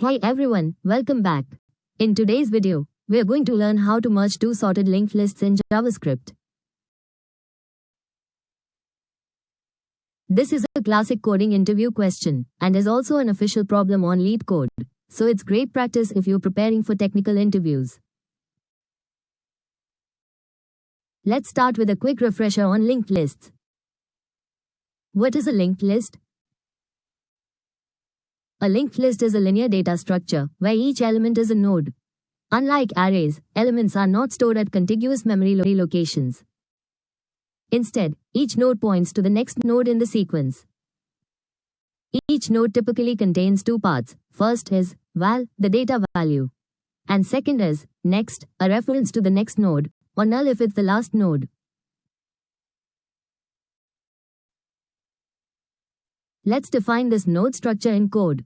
Hey everyone, welcome back. In today's video, we are going to learn how to merge two sorted linked lists in JavaScript. This is a classic coding interview question and is also an official problem on LeetCode, so it's great practice if you're preparing for technical interviews. Let's start with a quick refresher on linked lists. What is a linked list? A linked list is a linear data structure where each element is a node. Unlike arrays, elements are not stored at contiguous memory locations. Instead, each node points to the next node in the sequence. Each node typically contains two parts. First is val, the data value. And second is next, a reference to the next node, or null if it's the last node. Let's define this node structure in code.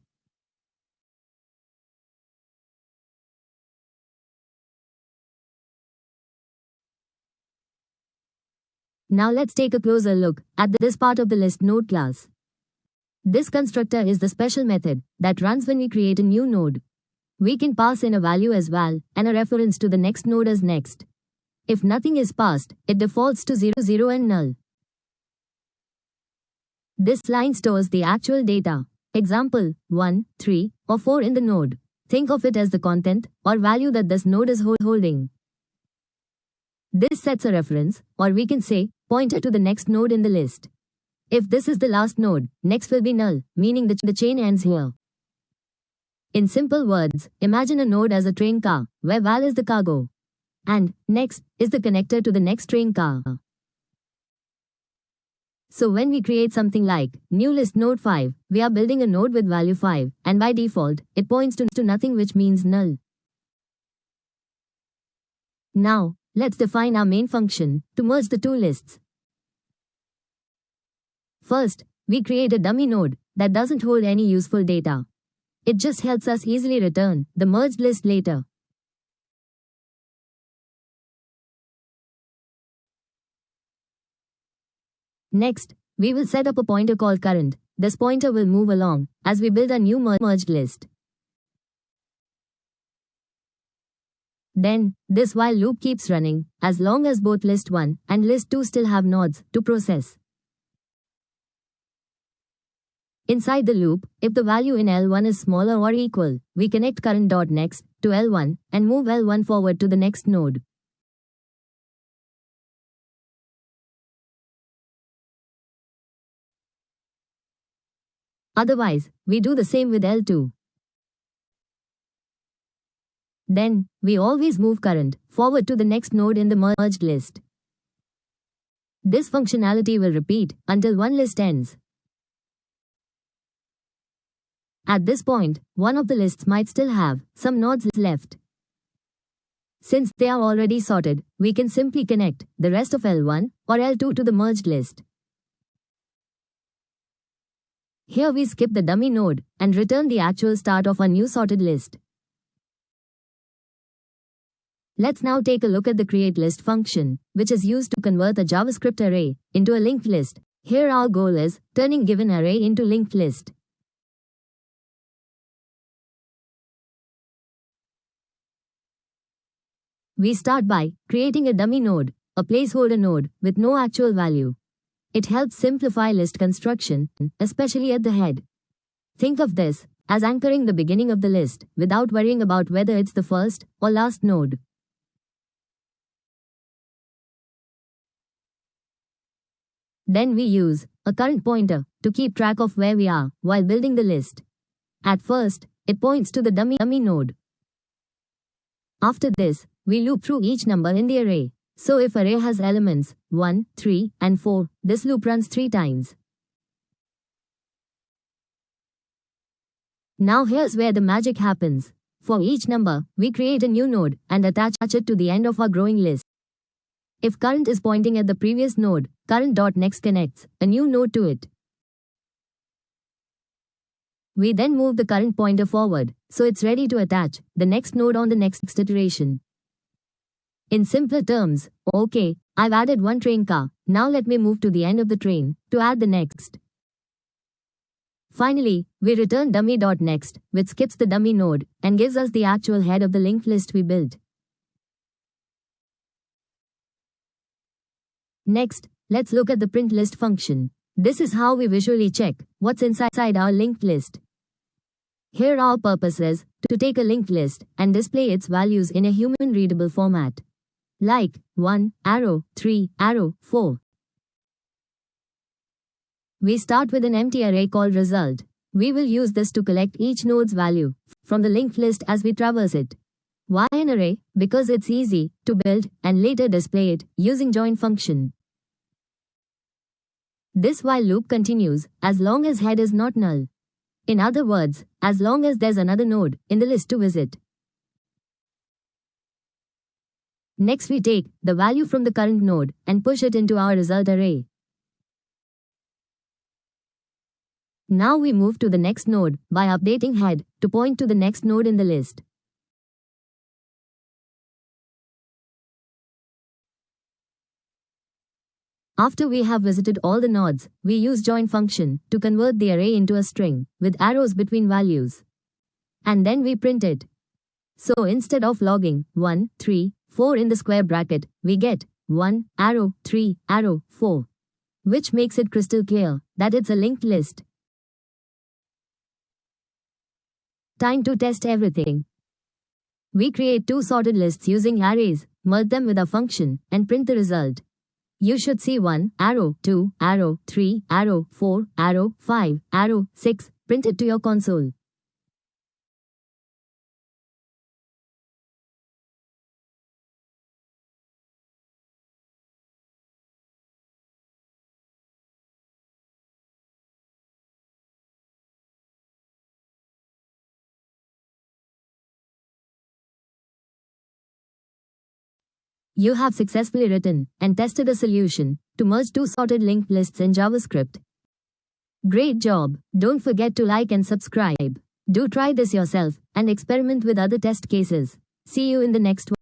Now let's take a closer look at this part of the list node class. This constructor is the special method that runs when we create a new node. We can pass in a value as val and a reference to the next node as next. If nothing is passed, it defaults to 0, 0 and null. This line stores the actual data, example, 1, 3, or 4 in the node. Think of it as the content or value that this node is holding. This sets a reference, or we can say, pointer to the next node in the list. If this is the last node, next will be null, meaning the chain ends here. In simple words, imagine a node as a train car, where val is the cargo, and next is the connector to the next train car. So when we create something like new list node 5, we are building a node with value 5, and by default, it points to nothing, which means null. Now, let's define our main function to merge the two lists. First, we create a dummy node that doesn't hold any useful data. It just helps us easily return the merged list later. Next, we will set up a pointer called current. This pointer will move along as we build a new merged list. Then, this while loop keeps running as long as both list 1 and list 2 still have nodes to process. Inside the loop, if the value in L1 is smaller or equal, we connect current.next to L1 and move L1 forward to the next node. Otherwise, we do the same with L2. Then, we always move current forward to the next node in the merged list. This functionality will repeat until one list ends. At this point, one of the lists might still have some nodes left. Since they are already sorted, we can simply connect the rest of L1 or L2 to the merged list. Here we skip the dummy node and return the actual start of a new sorted list. Let's now take a look at the createList function, which is used to convert a JavaScript array into a linked list. Here our goal is turning given array into linked list. We start by creating a dummy node, a placeholder node with no actual value. It helps simplify list construction, especially at the head. Think of this as anchoring the beginning of the list without worrying about whether it's the first or last node. Then we use a current pointer to keep track of where we are while building the list. At first, it points to the dummy node. After this, we loop through each number in the array. So if array has elements 1, 3, and 4, this loop runs 3 times. Now here's where the magic happens. For each number, we create a new node and attach it to the end of our growing list. If current is pointing at the previous node, current.next connects a new node to it. We then move the current pointer forward, so it's ready to attach the next node on the next iteration. In simpler terms, okay, I've added one train car, now let me move to the end of the train to add the next. Finally, we return dummy.next, which skips the dummy node and gives us the actual head of the linked list we built. Next, let's look at the print list function. This is how we visually check what's inside our linked list. Here our purpose is to take a linked list and display its values in a human-readable format. Like 1, arrow, 3, arrow, 4. We start with an empty array called result. We will use this to collect each node's value from the linked list as we traverse it. Why an array? Because it's easy to build and later display it using join function. This while loop continues as long as head is not null. In other words, as long as there's another node in the list to visit. Next we take the value from the current node and push it into our result array. Now we move to the next node by updating head to point to the next node in the list. After we have visited all the nodes, we use join function to convert the array into a string with arrows between values. And then we print it. So instead of logging 1, 3, 4 in the square bracket, we get 1, arrow, 3, arrow, 4. Which makes it crystal clear that it's a linked list. Time to test everything. We create two sorted lists using arrays, merge them with a function, and print the result. You should see 1, arrow, 2, arrow, 3, arrow, 4, arrow, 5, arrow, 6, printed to your console. You have successfully written and tested a solution to merge two sorted linked lists in JavaScript. Great job! Don't forget to like and subscribe. Do try this yourself and experiment with other test cases. See you in the next one.